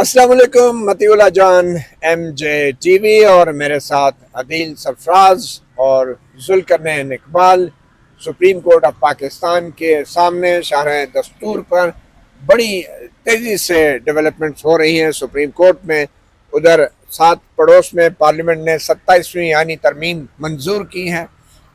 अस्सलाम वालेकुम मतीउल्लाह जान MJ TV और मेरे साथ अदील सरफराज और Zulqarnain Iqbal. Supreme court of Pakistan के सामने शारह दस्तूर पर बड़ी तेज़ी से डेवलपमेंट्स हो रही हैं सुप्रीम कोर्ट में। उधर साथ पड़ोस में पार्लियामेंट ने 27वीं आईनी तरमीम मंजूर की है,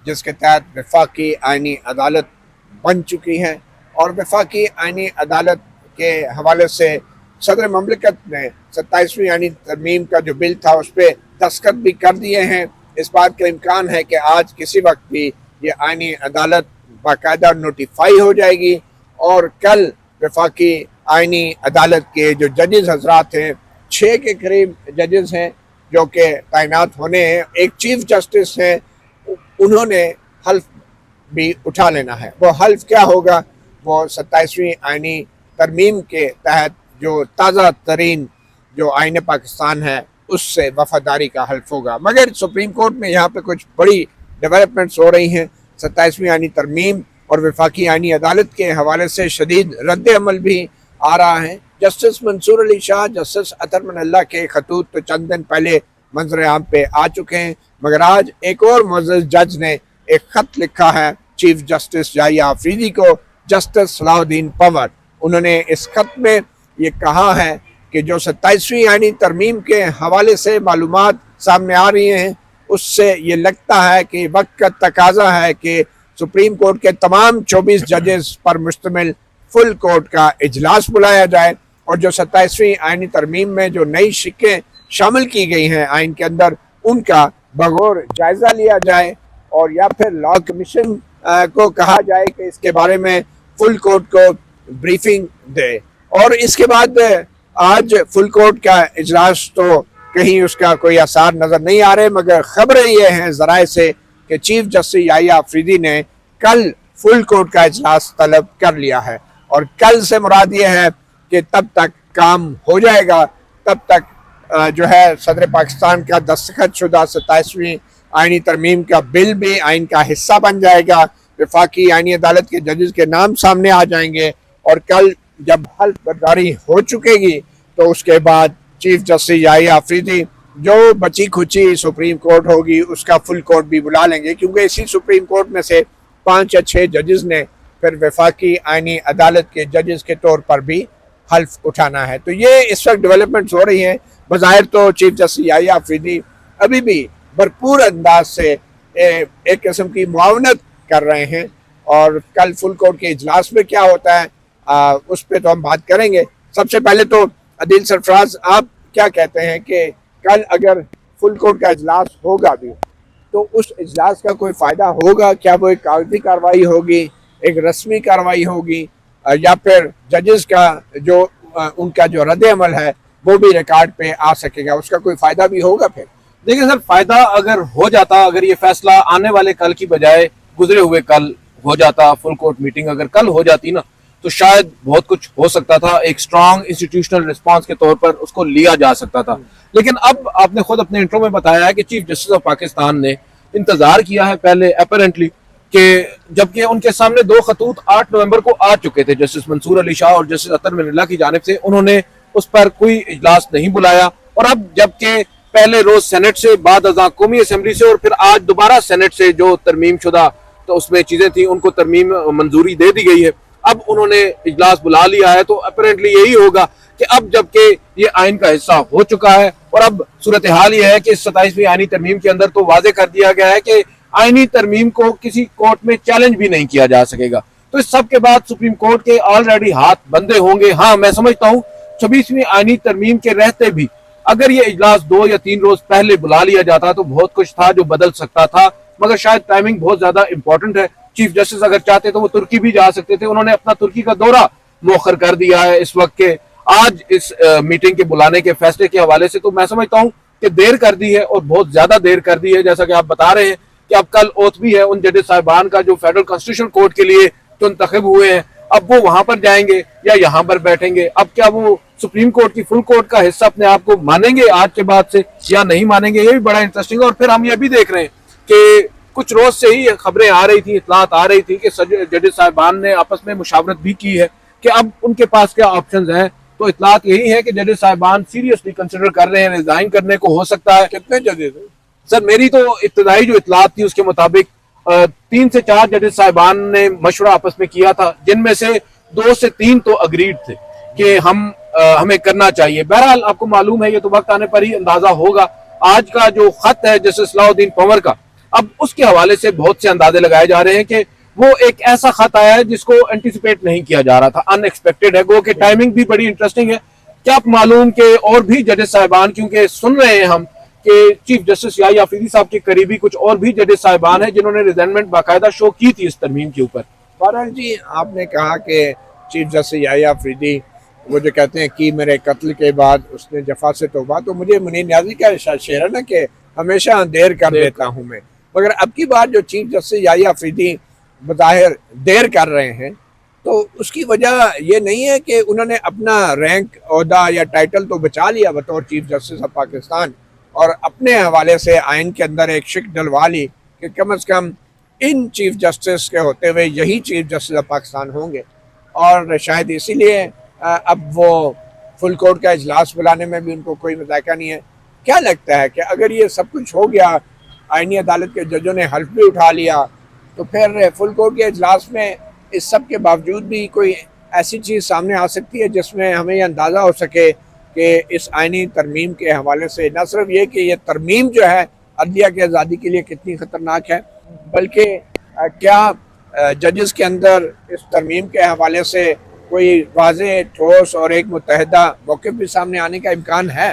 जिसके तहत वफाकी आईनी अदालत बन चुकी है और वफाकी आईनी अदालत के हवाले से सदर ममलिकत ने 27वीं आईनी तरमीम का जो बिल था उस पर दस्तखत भी कर दिए हैं। इस बात का इम्कान है कि आज किसी वक्त भी ये आईनी अदालत बाकायदा नोटिफाई हो जाएगी और कल वफाकी आईनी अदालत के जो जजेस हजरात हैं, 6 के करीब जजेस हैं जो कि तैनात होने हैं, एक चीफ जस्टिस हैं, उन्होंने हल्फ भी उठा लेना है। वो हल्फ क्या होगा? वो 27वीं आईनी तरमीम के तहत जो ताज़ा तरीन जो आईन पाकिस्तान है उससे वफादारी का हल्फ होगा। मगर सुप्रीम कोर्ट में यहाँ पे कुछ बड़ी डेवलपमेंट्स हो रही हैं। 27वीं आईनी तरमीम और वफाकी आईनी अदालत के हवाले से शदीद रद्द अमल भी आ रहा है। जस्टिस मंसूर अली शाह, जस्टिस अतर मनल्ला के खतूत तो चंद दिन पहले मंजर आम पे आ चुके हैं, मगर आज एक और मुअज़्ज़ज़ जज ने एक ख़त लिखा है चीफ जस्टिस जाहिया आफरीदी को, जस्टिस सलाहुद्दीन पंवर। उन्होंने इस खत में ये कहा है कि जो 27वीं आईनी तरमीम के हवाले से मालूमात सामने आ रही हैं उससे ये लगता है कि वक्त का तकाजा है कि सुप्रीम कोर्ट के तमाम 24 जजेस पर मुश्तमिल फुल कोर्ट का इजलास बुलाया जाए और जो 27वीं आईनी तरमीम में जो नई शिकें शामिल की गई हैं आइन के अंदर, उनका बगौर जायज़ा लिया जाए और या फिर लॉ कमीशन को कहा जाए कि इसके बारे में फुल कोर्ट को ब्रीफिंग दे। और इसके बाद आज फुल कोर्ट का इजलास तो कहीं उसका कोई आसार नज़र नहीं आ रहे, मगर खबरें ये हैं ज़राए से कि चीफ जस्टिस जाहिया आफरीदी ने कल फुल कोर्ट का इजलास तलब कर लिया है और कल से मुराद ये है कि तब तक काम हो जाएगा, तब तक जो है सदर पाकिस्तान का दस्तखत शुदा 27वीं आईनी तरमीम का बिल भी आइन का हिस्सा बन जाएगा। वफाकी आईनी अदालत के जजेस के नाम सामने आ जाएंगे और कल जब हल्फ बर्दारी हो चुकेगी तो उसके बाद चीफ जस्टिस जाहिया आफरीदी जो बची खुची सुप्रीम कोर्ट होगी उसका फुल कोर्ट भी बुला लेंगे, क्योंकि इसी सुप्रीम कोर्ट में से 5 या 6 जजेस ने फिर वफाकी आईनी अदालत के जजेस के तौर पर भी हल्फ उठाना है। तो ये इस वक्त डेवलपमेंट्स हो रही हैं। बज़ाहिर तो चीफ जस्टिस जाहिया आफरीदी अभी भी भरपूर अंदाज से एक किस्म की मुआवनत कर रहे हैं और कल फुल कोर्ट के इजलास में क्या होता है उस पर तो हम बात करेंगे। सबसे पहले तो अदील सरफराज, आप क्या कहते हैं कि कल अगर फुल कोर्ट का इजलास होगा भी तो उस इजलास का कोई फ़ायदा होगा? क्या वो एक कागजी कार्रवाई होगी, एक रस्मी कार्रवाई होगी, या फिर जजेस का जो उनका जो रद्द अमल है वो भी रिकॉर्ड पे आ सकेगा? उसका कोई फ़ायदा भी होगा? फिर देखिए सर, फायदा अगर हो जाता, अगर ये फैसला आने वाले कल की बजाय गुजरे हुए कल हो जाता, फुल कोर्ट मीटिंग अगर कल हो जाती ना, तो शायद बहुत कुछ हो सकता था। एक स्ट्रॉन्ग इंस्टीट्यूशनल रिस्पांस के तौर पर उसको लिया जा सकता था। लेकिन अब आपने खुद अपने इंट्रो में बताया है कि चीफ जस्टिस ऑफ पाकिस्तान ने इंतजार किया है पहले अपेरेंटली, कि जबकि उनके सामने 2 खतूत 8 नवंबर को आ चुके थे जस्टिस मंसूर अली शाह और जस्टिस अतर मनल्ला की जानिब से, उन्होंने उस पर कोई इजलास नहीं बुलाया। और अब जबकि पहले रोज सेनेट से, बाद अज़ा कौमी असम्बली से और फिर आज दोबारा सेनेट से जो तरमीम शुदा तो उसमें चीजें थी उनको तरमीम मंजूरी दे दी गई है, अब उन्होंने इजलास बुला लिया है। तो अपेरेंटली यही होगा कि अब जबकि ये आइन का हिस्सा हो चुका है और अब सूरत हाल ये है कि 27वीं आईनी तरमीम के अंदर तो वाजे कर दिया गया है कि आईनी तरमीम को किसी कोर्ट में चैलेंज भी नहीं किया जा सकेगा। तो इस सब के बाद सुप्रीम कोर्ट के ऑलरेडी हाथ बंधे होंगे। हाँ, मैं समझता हूँ 26वीं आईनी तरमीम के रहते भी अगर ये इजलास 2 या 3 रोज पहले बुला लिया जाता तो बहुत कुछ था जो बदल सकता था, मगर शायद टाइमिंग बहुत ज्यादा इंपॉर्टेंट है। चीफ जस्टिस अगर चाहते तो वो तुर्की भी जा सकते थे, उन्होंने अपना तुर्की का दौरा मौखर कर दिया है इस वक्त के आज इस मीटिंग के बुलाने के फैसले के हवाले से। तो मैं समझता हूँ कि देर कर दी है और बहुत ज्यादा देर कर दी है। जैसा कि आप बता रहे हैं कि अब कल ओथ भी है उन जजेस साहिबान का जो फेडरल कॉन्स्टिट्यूशन कोर्ट के लिए मुंतखब हुए हैं, अब वो वहां पर जाएंगे या यहाँ पर बैठेंगे? अब क्या वो सुप्रीम कोर्ट की फुल कोर्ट का हिस्सा अपने आप को मानेंगे आज के बाद से या नहीं मानेंगे? ये भी बड़ा इंटरेस्टिंग है। और फिर हम ये भी देख रहे हैं कि कुछ रोज से ही खबरें आ रही थी, इतलात आ रही थी कि जजेस साहिबान ने आपस में मुशावरत भी की है कि अब उनके पास क्या ऑप्शंस हैं तो इतलात यही है कि जजेस साहिबान सीरियसली कंसिडर कर रहे हैं, रिजाइन करने को हो सकता है। कितने जजेस हैं? सर मेरी तो इब्तदाई जो इतलात थी उसके मुताबिक 3 से 4 जजेस साहिबान ने मशवरा आपस में किया था, जिनमें से 2 से 3 तो अग्रीड थे कि हमें करना चाहिए। बहरहाल आपको मालूम है, ये तो वक्त आने पर ही अंदाजा होगा। आज का जो खत है जस्टिस सलाउद्दीन पंवर का, अब उसके हवाले से बहुत से अंदाजे लगाए जा रहे हैं कि वो एक ऐसा खत आया है जिसको एंटिसिपेट नहीं किया जा रहा था, अनएक्सपेक्टेड है, गो कि टाइमिंग भी बड़ी इंटरेस्टिंग है। क्या आप मालूम कि और भी जजेस साहिबान, क्योंकि सुन रहे हैं हम कि चीफ जस्टिस याहिया अफरीदी साहब के करीबी कुछ और भी जजेस साहिबान हैं जिन्होंने रिजाइनमेंट बाकायदा शो की थी इस तरमीम के ऊपर। फरहान जी, आपने कहा कि चीफ जस्टिस याहिया अफरीदी वो जो कहते हैं कि मेरे कत्ल के बाद उसने जफा से तौबा, तो मुझे मुनीर न्याजी का शेर है ना कि हमेशा देर कर देता हूँ मैं, मगर अब की बार जो चीफ जस्टिस याहिया अफरीदी बज़ाहिर देर कर रहे हैं, तो उसकी वजह ये नहीं है कि उन्होंने अपना रैंक, ओहदा या टाइटल तो बचा लिया बतौर चीफ जस्टिस ऑफ पाकिस्तान, और अपने हवाले से आइन के अंदर एक शिक डलवा ली कि कम से कम इन चीफ जस्टिस के होते हुए यही चीफ जस्टिस ऑफ पाकिस्तान होंगे। और शायद इसीलिए अब वो फुल कोर्ट का इजलास बुलाने में भी उनको कोई मज़ाक़ा नहीं है। क्या लगता है कि अगर ये सब कुछ हो गया, आइनी अदालत के जजों ने हल्फ भी उठा लिया, तो फिर फुल कोर्ट के इजलास में इस सब के बावजूद भी कोई ऐसी चीज़ सामने आ सकती है जिसमें हमें यह अंदाज़ा हो सके कि इस आइनी तरमीम के हवाले से न सिर्फ ये कि ये तरमीम जो है अदलिया की आज़ादी के लिए कितनी ख़तरनाक है, बल्कि क्या जजेस के अंदर इस तरमीम के हवाले से कोई वाज़ेह, ठोस और एक मुत्तहिदा मौक़िफ़ भी सामने आने का इम्कान है?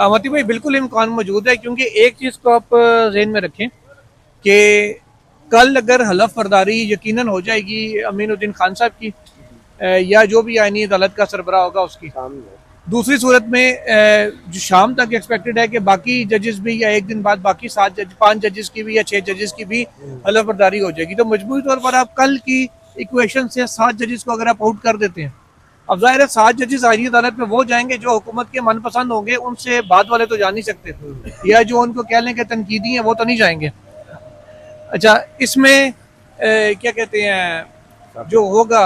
मती भाई, बिल्कुल इम्कान मौजूद है, क्योंकि एक चीज़ को आप ज़हन में रखें कि कल अगर हलफ बर्दारी यकीनन हो जाएगी अमीनुद्दीन खान साहब की या जो भी आईनी अदालत का सरबराह होगा उसकी, दूसरी सूरत में जो शाम तक एक्सपेक्टेड है कि बाकी जजेस भी, या एक दिन बाद बाकी 5 जजेस की भी या 6 जजेस की भी हलफ बर्दारी हो जाएगी, तो मजबूरी तौर पर आप कल की इक्वेशन से 7 जजेस को अगर आप आउट कर देते हैं, अब जाहिर है 7 जजेस आईनी अदालत में वो जाएंगे जो हुकूमत के मनपसंद होंगे, उनसे बाद वाले तो जा नहीं सकते, या जो उनको कह लें कि तनकीदी हैं वो तो नहीं जाएंगे। अच्छा, इसमें क्या कहते हैं जो होगा,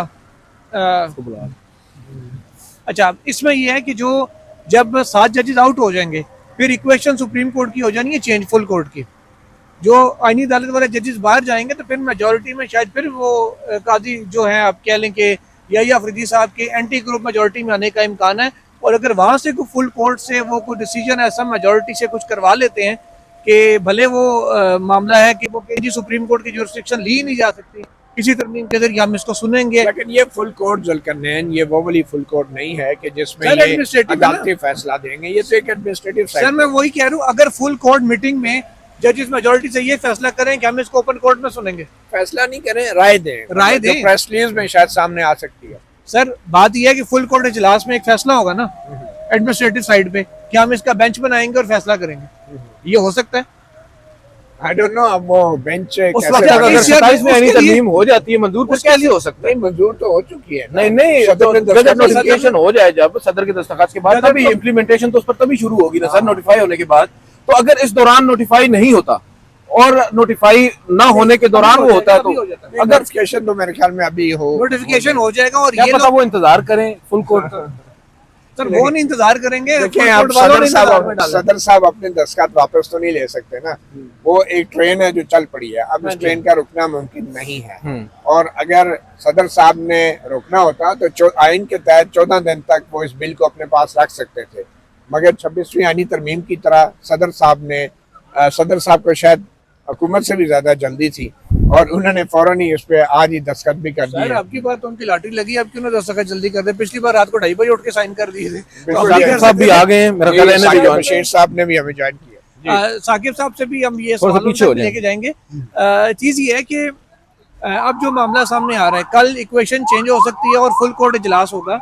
अच्छा इसमें यह है कि जो जब 7 जजेस आउट हो जाएंगे, फिर इक्वेशन सुप्रीम कोर्ट की हो जानी है चेंज फुल कोर्ट की। जो आईनी अदालत वाले जजेस बाहर जाएंगे तो फिर मेजोरिटी में शायद फिर वो काजी जो है आप कह लें कि याहिया अफरीदी साहब के एंटी ग्रुप मेजोरिटी में आने का इम्कान है, और अगर वहाँ से कोई फुल कोर्ट से वो कोई डिसीजन ऐसा मेजोरिटी से कुछ करवा लेते हैं कि भले वो मामला है कि वो सुप्रीम कोर्ट की जुरिस्डिक्शन ली नहीं जा सकती, किसी तरमीम के जरिए हम इसको सुनेंगे, लेकिन ये फुल कोर्ट जुल्करनैन, ये वो वाली फुल कोर्ट नहीं है कि जिसमें ये अदालती फैसला देंगे, ये तो एक एडमिनिस्ट्रेटिव। सर मैं वही कह रहा हूँ, अगर फुल कोर्ट मीटिंग में जजेस मेजोरिटी से ये फैसला करें कि हम इसको ओपन कोर्ट में सुनेंगे, फैसला नहीं करें, राय दें, प्रेस रिलीज में शायद सामने आ सकती है। सर बात यह है कि फुल कोर्ट इजलास में एक फैसला होगा ना एडमिनिस्ट्रेटिव साइड पे कि हम इसका बेंच बनाएंगे और फैसला करेंगे, ये हो सकता है। आई डोंट नो, अब वो बेंच उस वक्त अगर 27 में यानी तरमीम हो जाती है मंजूर, तो कैसे हो सकता है? मंजूर तो हो चुकी है, नहीं गजट नोटिफिकेशन हो जाए जब सदर के दस्तखत के बाद, तभी इम्प्लीमेंटेशन तो उस पर तभी शुरू होगी ना सर, नोटिफाई होने के बाद। तो अगर इस दौरान नोटिफाई नहीं होता और नोटिफाई ना होने के दौरान वो होता है, तो अगर नोटिफिकेशन तो मेरे ख्याल में अभी हो, नोटिफिकेशन हो जाएगा, और ये पता वो इंतजार करें फुल कोर्ट। सर वो नहीं इंतजार करेंगे, सदर साहब अपने दस्तखत वापस तो नहीं ले सकते ना, वो एक ट्रेन है जो चल पड़ी है, अब इस ट्रेन का रुकना मुमकिन नहीं है, और अगर सदर साहब ने रोकना होता तो आइन के तहत 14 दिन तक वो इस बिल को अपने पास रख सकते थे, मगर 26वीं आइनी तरमीम की तरह सदर साहब को शायद हुकूमत से भी ज्यादा जल्दी थी, और उन्होंने फौरन ही इस पे आज ही दस्तखत भी कर दिए। आपकी बात तो उनकी लाटरी लगी, अब क्यों ना दस्तखत जल्दी कर दे? पिछली बार रात को 2:30 बजे उठ के साइन कर दिए थे। साहब भी आ गए हैं, मेरा ख्याल है बशीर साहब ने भी हमें ज्वाइन किया। साकिब साहब से भी हम ये सवाल लेके जाएंगे। चीज ये है कि अब जो मामला सामने आ रहा है, कल इक्वेशन चेंज हो सकती है और फुल कोर्ट इजलास होगा।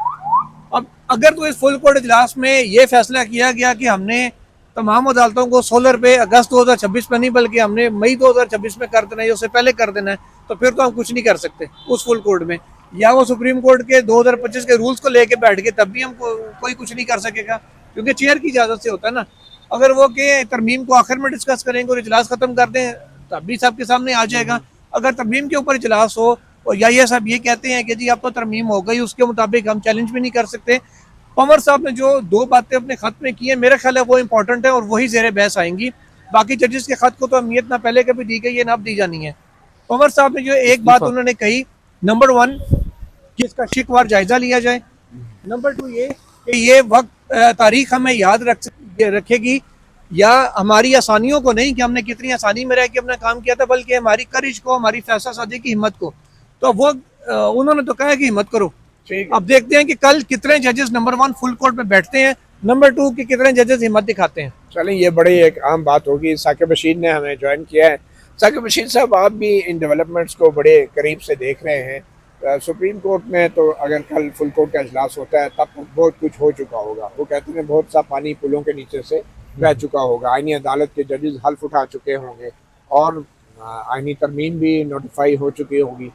अब अगर तो इस फुल कोर्ट इजलास में ये फैसला किया गया कि हमने तमाम अदालतों को 16 पे अगस्त 2026 में नहीं बल्कि हमने मई 2026 में कर देना है, उससे पहले कर देना है, तो फिर तो हम कुछ नहीं कर सकते उस फुल कोर्ट में, या वो सुप्रीम कोर्ट के 2025 के रूल्स को लेके बैठ के तब भी हम कोई कुछ नहीं कर सकेगा, क्योंकि चेयर की इजाजत से होता है ना। अगर वो के तरमीम को आखिर में डिस्कस करेंगे और इजलास खत्म कर दें तब भी साहब के सामने आ जाएगा। अगर तरमीम के ऊपर इजलास हो और या साहब ये कहते हैं कि जी अब तो तरमीम हो गई, उसके मुताबिक हम चैलेंज भी नहीं कर सकते, पंवर साहब ने जो 2 बातें अपने खत में की हैं, मेरा ख्याल है वो इंपॉर्टेंट है और वही ज़ेर बहस आएंगी। बाकी जजेस के खत को तो अहमियत ना पहले कभी दी गई है ना अब दी जानी है। पंवर साहब ने जो एक बात उन्होंने कही, नंबर 1 कि इसका शिकवार जायजा लिया जाए, नंबर 2 ये कि ये वक्त तारीख हमें याद रखेगी या हमारी आसानियों को नहीं कि हमने कितनी आसानी में रह के अपना काम किया था, बल्कि हमारी करिश को, हमारी फैसला साजी की हिम्मत को। तो वो उन्होंने तो कहा है कि हिम्मत करो। अब देखते हैं कि कल कितने जजेस नंबर 1 फुल कोर्ट में बैठते हैं, नंबर 2 कि कितने जजेस हिम्मत दिखाते हैं। चलें, ये बड़ी एक आम बात होगी। साकिब बशीर ने हमें ज्वाइन किया है। साकिब बशीर साहब, आप भी इन डेवलपमेंट्स को बड़े करीब से देख रहे हैं। सुप्रीम कोर्ट में तो अगर कल फुल कोर्ट का इजलास होता है तब तो बहुत कुछ हो चुका होगा। वो कहते हैं बहुत सा पानी पुलों के नीचे से बह चुका होगा। आईनी अदालत के जजेस हल्फ उठा चुके होंगे और आईनी तरमीम भी नोटिफाई हो चुकी होगी।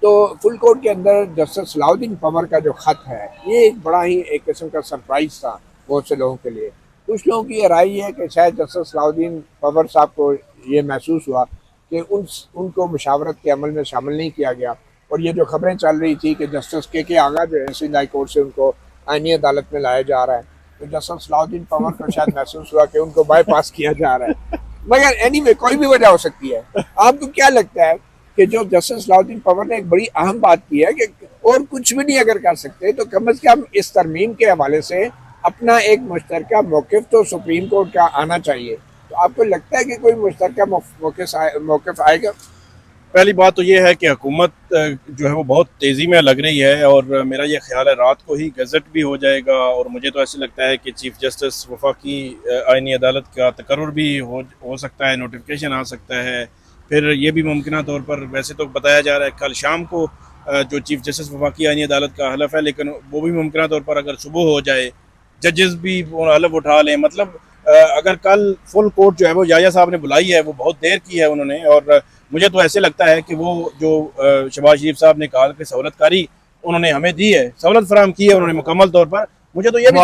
तो फुल कोर्ट के अंदर जस्टिस सलाउद्दीन पंवर का जो खत है, ये एक बड़ा ही एक किस्म का सरप्राइज था बहुत से लोगों के लिए। कुछ लोगों की राय है कि शायद जस्टिस सलाउद्दीन पंवर साहब को ये महसूस हुआ कि उनको मुशावरत के अमल में शामिल नहीं किया गया। और ये जो खबरें चल रही थी कि जस्टिस के आगा जो है सिंध हाई कोर्ट से उनको आईनी अदालत में लाया जा रहा है, तो जस्टिस सलाउद्दीन पंवर को शायद महसूस हुआ कि उनको बाईपास किया जा रहा है। मगर एनीवे कोई भी वजह हो सकती है। आपको क्या लगता है कि जो जस्टिस सलाउद्दीन पंवर ने एक बड़ी अहम बात की है कि और कुछ भी नहीं अगर कर सकते तो कम से कम इस तरमीम के हवाले से अपना एक मुश्तरका मौक़िफ़ तो सुप्रीम कोर्ट का आना चाहिए। तो आपको लगता है कि कोई मुश्तरका मौक़िफ़ आएगा? पहली बात तो ये है कि हुकूमत जो है वो बहुत तेज़ी में लग रही है और मेरा ये ख्याल है रात को ही गज़ट भी हो जाएगा। और मुझे तो ऐसे लगता है कि चीफ़ जस्टिस वफाकी आईनी अदालत का तकर्रुर भी हो सकता है, नोटिफिकेशन आ सकता है। फिर ये भी मुमकिन तौर पर, वैसे तो बताया जा रहा है कल शाम को जो चीफ़ जस्टिस वफाकी आईनी अदालत का हलफ है, लेकिन वो भी मुमकिन तौर पर अगर सुबह हो जाए, जजेस भी वो हलफ उठा लें। मतलब अगर कल फुल कोर्ट जो है वो याया साहब ने बुलाई है, वो बहुत देर की है उन्होंने। और मुझे तो ऐसे लगता है कि वो जो शहबाज शरीफ साहब ने कहा कि सहूलतकारी उन्होंने हमें दी है, सहूलत फराहम की है उन्होंने मुकम्मल तौर पर। मुझे तो ये भी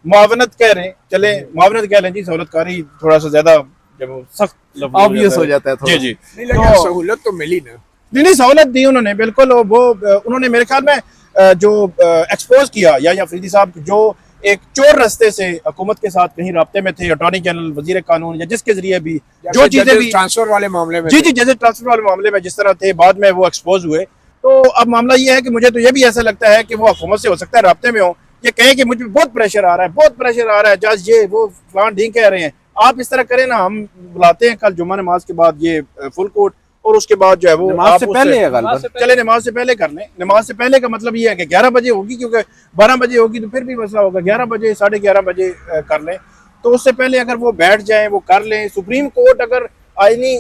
मुआवनत कह रहे हैं, चले मुआवनत कह लें जी, सहूलतकारी थोड़ा सा ज्यादा जब सख्त ऑब्वियस हो जाता है थोड़ा। जी जी, तो सहूलत तो मिली ना? नहीं, सहूलत दी उन्होंने बिल्कुल। वो उन्होंने मेरे ख्याल में जो एक्सपोज किया या अफरीदी साहब जो एक चोर रास्ते से हुकूमत के साथ कहीं राब्ते में थे, अटॉर्नी जनरल, वजीर कानून या जिसके जरिए भी जो चीजें भी ट्रांसफर वाले मामले में, जी जी, जैसे ट्रांसफर वाले मामले में जिस तरह थे, बाद में वो एक्सपोज हुए। तो अब मामला ये है कि मुझे तो ये भी ऐसा लगता है कि वो हुकूमत से हो सकता है राब्ते में हो, ये कहें कि मुझे बहुत प्रेशर आ रहा है, बहुत प्रेशर आ रहा है, जज ये वो फलान ढींग कह रहे हैं, आप इस तरह करें ना, हम बुलाते हैं कल जुम्मा नमाज के बाद ये फुल कोर्ट, और उसके बाद जो है वो नमाज से पहले चले नमाज से पहले कर लें। नमाज से पहले का मतलब ये है कि 11 बजे होगी, क्योंकि 12 बजे होगी तो फिर भी मसला होगा। 11 बजे 11:30 बजे कर लें, तो उससे पहले अगर वो बैठ जाएं, वो कर लें। सुप्रीम कोर्ट अगर आईनी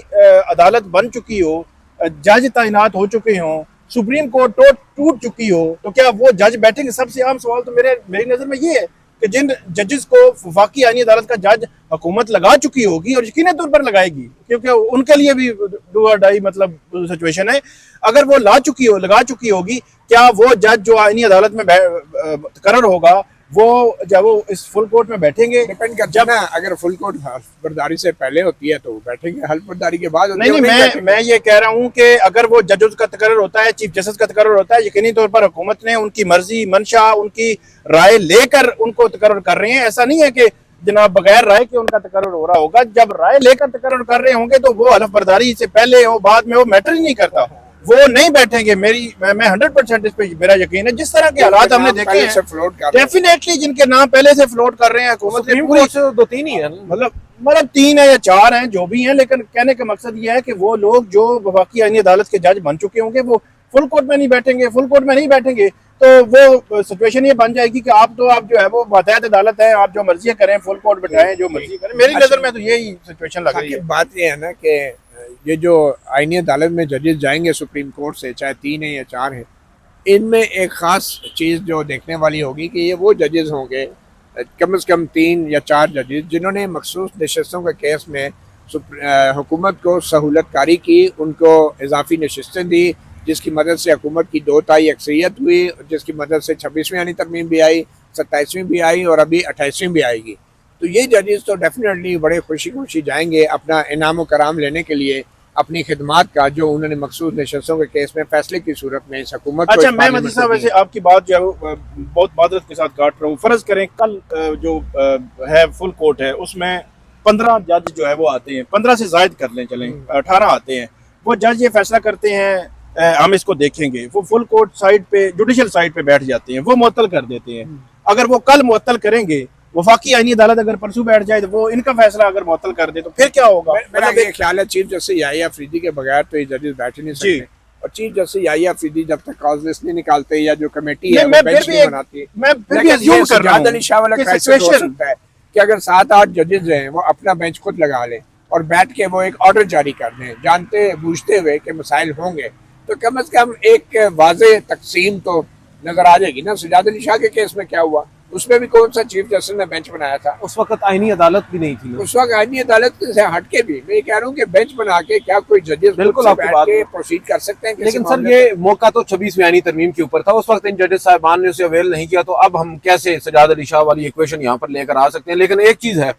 अदालत बन चुकी हो, जज तैनात हो चुके हों, सुप्रीम कोर्ट टूट चुकी हो, तो क्या वो जज बैठेंगे? सबसे आम सवाल तो मेरी नजर में ये है कि जिन जजेस को वफाकी आईनी अदालत का जज हुकूमत लगा चुकी होगी, और यकीनी तौर पर लगाएगी क्योंकि उनके लिए भी डू और डाई मतलब सिचुएशन है, अगर वो लगा चुकी होगी, क्या वो जज जो आईनी अदालत में तकर्रर होगा वो जब वो इस फुल कोर्ट में बैठेंगे? डिपेंड करता है ना, अगर फुल कोर्ट हल्फबरदारी से पहले होती है तो वो बैठेंगे, हल्फबरदारी के बाद नहीं, मैं ये कह रहा हूँ कि अगर वो जजेस का तकर्रर होता है, चीफ जस्टिस का तकर्रर होता है, यकीनी तौर पर हुकूमत ने उनकी मर्जी, मंशा, उनकी राय लेकर उनको तकर्रर कर रहे हैं। ऐसा नहीं है कि जनाब बगैर राय के उनका तकर्रर हो रहा होगा। जब राय लेकर तकर्रर कर रहे होंगे तो वो हल्फबरदारी से पहले हो बाद में, वो मैटर ही नहीं करता, वो नहीं बैठेंगे। मैं 100% इस पे मेरा यकीन है। जिस तरह के हालात हमने देखे हैं, डेफिनेटली जिनके नाम पहले से फ्लोट कर रहे हैं हुकूमत ने, पूरी 2-3 ही है, मतलब 3 है या 4 हैं, जो भी हैं, लेकिन कहने का मकसद ये है कि वो लोग जो वफाकी आईनी अदालत के जज बन चुके होंगे वो फुल कोर्ट में नहीं बैठेंगे। फुल कोर्ट में नहीं बैठेंगे तो वो सिचुएशन ये बन जाएगी कि आप जो है वो बाकायदा अदालत है, आप जो मर्जी करें, फुल कोर्ट बैठाएं, जो मर्जी करें। मेरी नजर में तो यही सिचुएशन लग रही है। बात ये है ना कि ये जो आईनी अदालत में जजेस जाएंगे सुप्रीम कोर्ट से, चाहे 3 है या 4 है, इनमें एक ख़ास चीज़ जो देखने वाली होगी कि ये वो जजेस होंगे, कम से कम 3 या 4 जजेस, जिन्होंने मखसूस नशस्तों के केस में हुकूमत को सहूलतकारी की, उनको इजाफी नशस्तें दी, जिसकी मदद से हुकूमत की 2/3 अक्सरियत हुई, जिसकी मदद से 26वीं आईनी तरमीम भी आई, 27वीं भी आई और अभी 28वीं भी आएगी। तो ये जजेस तो डेफिनेटली बड़े खुशी जाएंगे अपना इनाम कराम लेने के लिए अपनी खिदमात का जो उन्होंने मखसूस नशस्तों के केस में फैसले की सूरत में इस हुकूमत को अच्छा, इस मैं मजीद पार्लियामेंट साहब को वैसे दी। आपकी बात जो है वो बहुत मादरत के साथ काट रहा हूँ। फर्ज करें कल जो है फुल कोर्ट है, उसमें 15 जज जो है वो आते हैं, 15 से जायद कर लें, चलें 18 आते हैं। वो जज ये फैसला करते हैं हम इसको देखेंगे, वो फुल कोर्ट साइड पे, जुडिशल साइड पे बैठ जाते हैं, वो मुअत्तल कर देते हैं। अगर वो कल मुअत्तल करेंगे, वफाकी आईनी अदालत अगर परसों बैठ जाए तो वो इनका फैसला अगर मुअत्तल कर दे तो फिर क्या होगा? मेरा मतलब ये ख्याल है चीफ जस्टिस याहिया अफरीदी के बगैर तो ये जजेस बैठ ही नहीं जी। सकते, और चीफ जस्टिस याहिया अफरीदी जब तक कॉज लिस्ट नहीं निकालते या जो कमेटी है नहीं, वो मैं बेंच फिर भी नहीं एक- बनाती, मैं फिर भी लेकिन assume ये कर रहा सज्जाद हूं अली शाह वाला कि क्राइसिस हो situation- सकता है कि अगर 7-8 जजेस हैं वो अपना बेंच खुद लगा लें और बैठ के वो एक ऑर्डर जारी कर दें, जानते बूझते हुए कि मसाइल होंगे, तो कम से कम एक वाज़ेह तकसीम तो नजर आ जाएगी ना। सज्जाद अली शाह के केस में क्या हुआ, उसमें भी कौन सा चीफ जस्टिस ने बेंच बनाया था? उस वक्त आईनी अदालत भी नहीं थी ना। उस वक्त आईनी अदालत से हटके भी मैं ये कह रहा हूँ कि बेंच बना के क्या कोई जजेस बिल्कुल से आपकी बैठ बात के है। प्रोसीड कर सकते हैं किसी लेकिन सर मामले ये मौका तो 26वीं आईनी तरमीम के ऊपर था, उस वक्त इन जजेस साहिबान ने उसे अवेल नहीं किया, तो अब हम कैसे सजाद अली शाह वाली इक्वेशन यहाँ पर लेकर आ सकते हैं? लेकिन एक चीज है,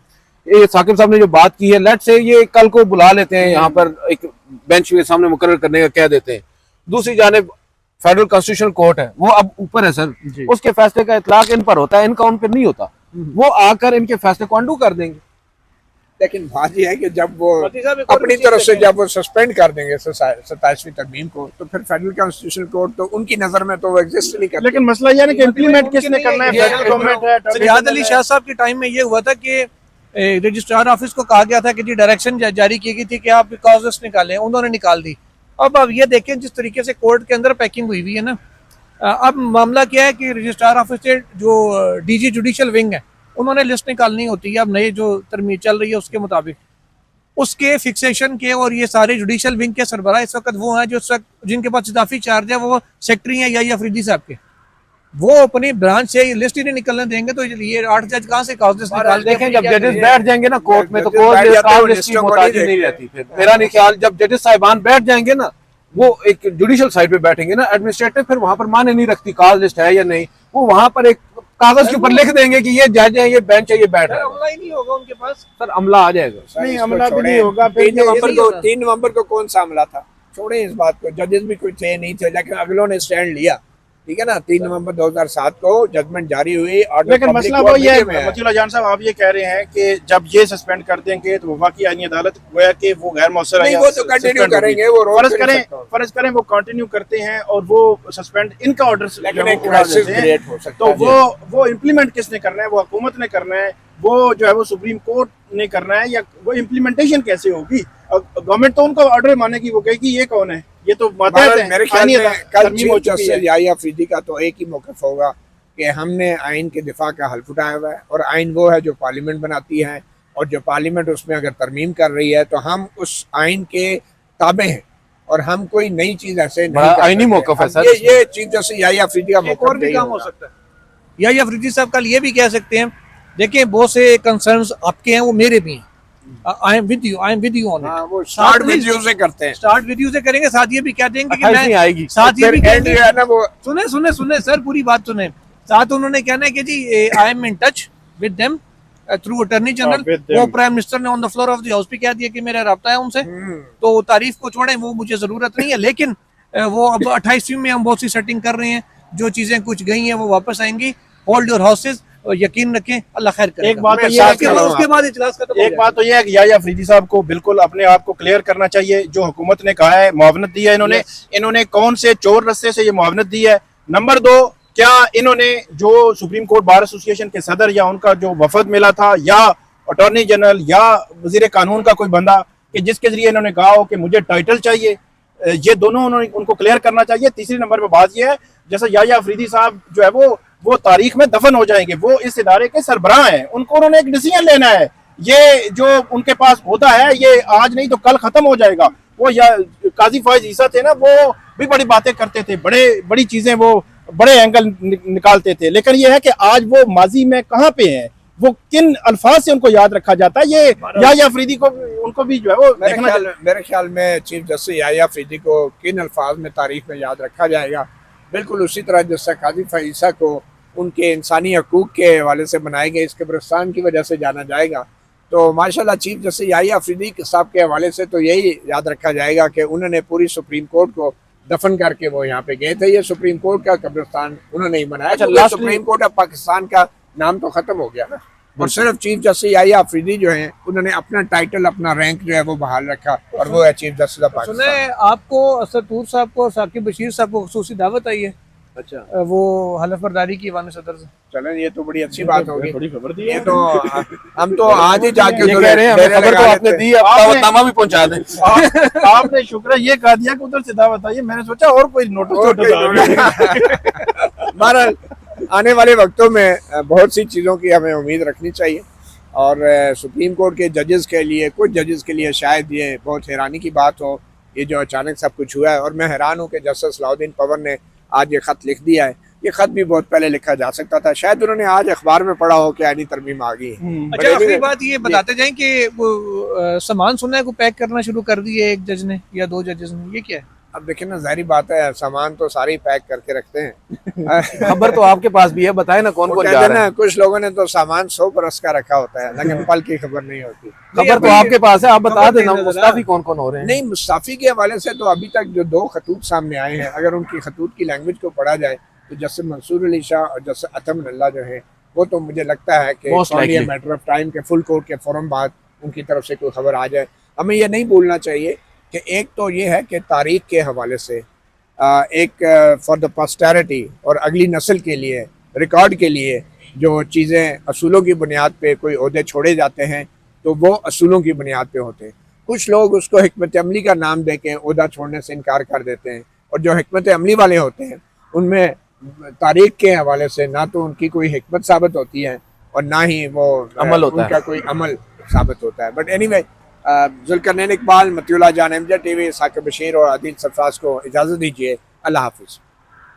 ये साकिब साहब ने जो बात की है, लेट से ये कल को बुला लेते हैं यहाँ पर, एक बेंच के सामने मुकर्रर करने का कह देते हैं। दूसरी जानिब फेडरल कॉन्स्टिट्यूशनल कोर्ट है, वो अब ऊपर है सर, उसके फैसले का इतलाक इन पर होता है, इनका उन पर नहीं होता। वो आकर इनके फैसले को अंडू कर देंगे। लेकिन बात यह है कि जब वो मोदी साहब एक और अपनी चीज़ तरफ से देखें। जब वो सस्पेंड कर देंगे 27वीं तरमीम को, तो फिर फेडरल कॉन्स्टिट्यूशनल कोर्ट तो उनकी नजर में तो वो एग्जिस्ट नहीं करती। लेकिन मसला यह है कि इम्प्लीमेंट किसने करना है? ये- फेडरल गवर्नमेंट है, सज्जाद अली शाह साहब के टाइम में ये हुआ था कि रजिस्ट्रार ऑफिस को कहा गया था कि जी डायरेक्शन जारी की गई थी कि आप कॉजेस निकालें, उन्होंने निकाल दी। अब ये देखें जिस तरीके से कोर्ट के अंदर पैकिंग हुई हुई है ना, अब मामला क्या है कि रजिस्ट्रार ऑफिस से जो डीजी जुडिशल विंग है, उन्होंने लिस्ट निकालनी होती है अब नई जो तरमीम चल रही है उसके मुताबिक, उसके फिक्सेशन के, और ये सारे जुडिशल विंग के सरबराह इस वक्त वो हैं जो इस वक्त जिनके पास इजाफी चार्ज है, वो सेक्रेटरी हैं याहिया अफरीदी साहब के। वो अपनी ब्रांच से ये लिस्ट ही नहीं निकलने देंगे, तो ये 8 जज कहाँ से कॉज लिस्ट निकाल देखें के जब जजेस ये- बैठ जाएंगे ना कोर्ट में, तो जजेस कोर्ट बैठ लिस्ट जाते हैं, काज वो लिस्ट की लिस्टों को मोहताज नहीं नहीं देखते। रहती। फिर मेरा नहीं ख्याल जब जजेस साहिबान बैठ जाएंगे ना, वो एक जुडिशल साइड पे बैठेंगे ना, एडमिनिस्ट्रेटिव फिर वहां पर माने नहीं रखती काज लिस्ट है या नहीं, वो वहां पर एक कागज के ऊपर लिख देंगे कि ये जज है, ये बेंच है, ये बैठ है। अमला ही नहीं होगा उनके पास। सर अमला आ जाएगा। नहीं, इसको अमला भी छोड़ें। नहीं होगा। फिर 3 ये नवंबर नहीं को होगा। 3 नवंबर को कौन सा हमला था? छोड़ें इस बात को, जजेस भी कुछ थे नहीं थे, लेकिन अगलों ने स्टैंड लिया, ठीक है ना। 3 नवंबर 2007 को जजमेंट जारी हुई, ऑर्डर लेकिन पब्लिक मसला कोर्ट वो ये मीडिया में है, है। वकील जान साहब, आप ये कह रहे हैं कि जब ये सस्पेंड कर देंगे तो वफाकी आईनी अदालत गोया कि वो गैर मौसर नहीं, वो तो कंटिन्यू करेंगे, वो रोक फर्ज नहीं करें सकता। फर्ज करें वो कंटिन्यू करते हैं और वो सस्पेंड इनका ऑर्डर लेकिन एक क्राइसिस क्रिएट हो सकता तो है। वो इम्प्लीमेंट किसने करना है? वो हुकूमत ने करना है, वो जो है वो सुप्रीम कोर्ट ने करना है, या वो इम्प्लीमेंटेशन कैसे होगी? गवर्नमेंट तो उनका ऑर्डर मानेगी, वो कहेगी ये कौन है, ये तो मातहत है। मेरे ख्याल आईनी में अदालत कल तरमीम हो चीफ चुकी है। जस्टिस याहिया अफरीदी का तो एक ही मौक़िफ़ होगा कि हमने आइन के दिफा का हल्फ उठाया हुआ है, और आइन वो है जो पार्लियामेंट बनाती है, और जो पार्लियामेंट उसमें अगर तरमीम कर रही है तो हम उस आइन के ताबे हैं, और हम कोई नई चीज ऐसे नहीं बड़ा कर आइनी सकते। मौक़िफ़ है अब सर। ये चीफ जस्टिस याहिया अफरीदी का एक और मौक़िफ़ भी यही काम हो होगा। सकता है। याहिया अफरीदी साहब कल ये भी कह सकते हैं, देखिए बहुत से कंसर्न्स आपके हैं, वो मेरे भी हैं, I am with you on हाँ, इट। वो स्टार्ट वीडियो से करते हैं। स्टार्ट विद यू से करेंगे, साथ ये भी कह देंगे कि 28वीं आएगी। साथ ये भी फिर एंड कहेंगे, जो है ना वो सुने सुने सुने सर पूरी बात सुने, साथ उन्होंने कहना है कि जी I am in touch with them through attorney with general. them। वो प्राइम मिनिस्टर ने on the floor of the house भी कह दिया कि मेरा रब्ता है उनसे, तो तारीफ को छोड़ें, वो मुझे जरूरत नहीं है। लेकिन वो अब 28वीं में हम बहुत सी सेटिंग कर रहे हैं, जो चीजें कुछ गई हैं वो वापस आएंगी। होल्ड योर हाउसेज, और यकीन रखें अल्लाह खैर करेगा। एक बात तो मैं ये साथ है उसके कि खड़ा हूं उसके बाद इजलास खत्म हो एक बात तो ये है कि याहिया अफरीदी साहब को बिल्कुल अपने आप को क्लियर करना चाहिए। जो हुकूमत ने कहा है, मुआवनत दी है इन्होंने, इन्होंने कौन से चोर रस्ते से ये मुआवनत दी है? नंबर 2, क्या इन्होंने जो सुप्रीम कोर्ट बार एसोसिएशन के सदर या उनका जो वफद मिला था, या अटॉर्नी जनरल या वजीर कानून का कोई बंदा, कि जिसके जरिए इन्होंने कहा हो कि मुझे टाइटल चाहिए, ये दोनों उन्होंने उनको क्लियर करना चाहिए। तीसरी नंबर पर बात यह है, जैसा याहिया अफरीदी साहब जो है वो तारीख में दफन हो जाएंगे, वो इस इदारे के सरबराह हैं, उनको उन्होंने एक डिसीजन लेना है। ये जो उनके पास होता है, ये आज नहीं तो कल खत्म हो जाएगा। वो या काजी फैज ईसा थे ना, वो भी बड़ी बातें करते थे, बड़ी चीजें, वो बड़े एंगल निकालते थे, लेकिन ये है कि आज वो माजी में कहाँ पे हैं, वो किन अल्फाज से उनको याद रखा जाता है, ये याहिया अफरीदी को उनको भी जो है वो देखना चाहिए। मेरे ख्याल में चीफ जस्टिस याहिया अफरीदी को किन अल्फाज में तारीख में याद रखा जाएगा, बिल्कुल उसी तरह जिससे काजी फैज़ को उनके इंसानी हकूक़ के हवाले से बनाए गए इस कब्रिस्तान की वजह से जाना जाएगा। तो माशाल्लाह चीफ जस्टिस याहिया अफरीदी साहब के हवाले से तो यही याद रखा जाएगा कि उन्होंने पूरी सुप्रीम कोर्ट को दफन करके वो यहाँ पे गए थे। ये सुप्रीम कोर्ट का कब्रिस्तान उन्होंने ही बनाया। अच्छा, क्योंकि lastly- supreme court of Pakistan का नाम तो खत्म हो गया ना, और सिर्फ चीफ जस्टिस याहिया अफरीदी जो है उन्होंने अपना टाइटल, अपना रैंक जो है वो बहाल रखा, और वो है चीफ जस्टिस ऑफ सुने पाकिस्तान। आपको असद तूर साहब को और साकिब बशीर साहब को खुसूसी दावत आई है अच्छा, वो हलफ बर्दारी की ईवान सदर से। चलें, ये तो बड़ी अच्छी बात होगी। थोड़ी खबर दी ये है। तो हम तो आज ही जाके ये उधर कह रहे हैं हमें डेरे खबर तो लगा आपने लेते। दी, अब दावतनामा भी पहुंचा दें। आपने शुक्र ये कहा दिया कि उधर से दावत आई है, मैंने सोचा और कोई नोटिस और वोटिस आ गया। बहरहाल आने वाले वक्तों में बहुत सी चीज़ों की हमें उम्मीद रखनी चाहिए, और सुप्रीम कोर्ट के जजेस के लिए, कुछ जजेस के लिए शायद ये बहुत हैरानी की बात हो, ये जो अचानक सब कुछ हुआ है। और मैं हैरान हूँ कि जस्टिस सलाउद्दीन पवन ने आज ये ख़त लिख दिया है। ये ख़त भी बहुत पहले लिखा जा सकता था, शायद उन्होंने आज अखबार में पढ़ा हो कि आईनी तरमीम आ गई है। अच्छा, आखिरी बात ये बताते जाएं कि वो सामान सुना है को पैक करना शुरू कर दिए एक जज ने या दो जजेस ने, ये क्या है? अब देखिए ना, जाहिर बात है सामान तो सारे ही पैक करके रखते हैं। खबर तो आपके पास भी है, बताए ना कौन वो कौन कहते जा हैं रहा ना, है। कुछ लोगों ने तो सामान 100 बरस का रखा होता है, लेकिन पल की खबर नहीं होती। खबर तो आपके पास है, आप बता खबर देना नहीं नजर मुस्ताफी कौन कौन हो रहे हैं। नहीं, मुस्ताफी के हवाले से तो अभी तक जो 2 खतूत सामने आए हैं, अगर उनकी खतूत की लैंग्वेज को पढ़ा जाए तो जस्टिस मंसूर अली शाह और जस्टिस अतम नल्ला जो है वो तो मुझे लगता है कि Most likely. Matter of time के फुल कोर्ट के फौरन बाद उनकी तरफ से कोई खबर आ जाए। हमें ये नहीं भूलना चाहिए कि एक तो ये है कि तारीख के हवाले से एक फॉर द पोस्टेरिटी और अगली नस्ल के लिए, रिकॉर्ड के लिए जो चीज़ें असूलों की बुनियाद पे कोई ओहदे छोड़े जाते हैं तो वो असूलों की बुनियाद पे होते हैं। कुछ लोग उसको हिकमत अमली का नाम दे के ओहदा छोड़ने से इनकार कर देते हैं, और जो हिकमत अमली वाले होते हैं उनमें तारीख के हवाले से ना तो उनकी कोई हिकमत साबित होती है और ना ही वो अमल होता है। उनका कोई अमल साबित होता है। बट एनीवे, जुल्करनैन इकबाल, मतियुल्लाह जान, MJ TV, साकिब बशीर और आदिल सरफराज को इजाज़त दीजिए। अल्लाह हाफिज़।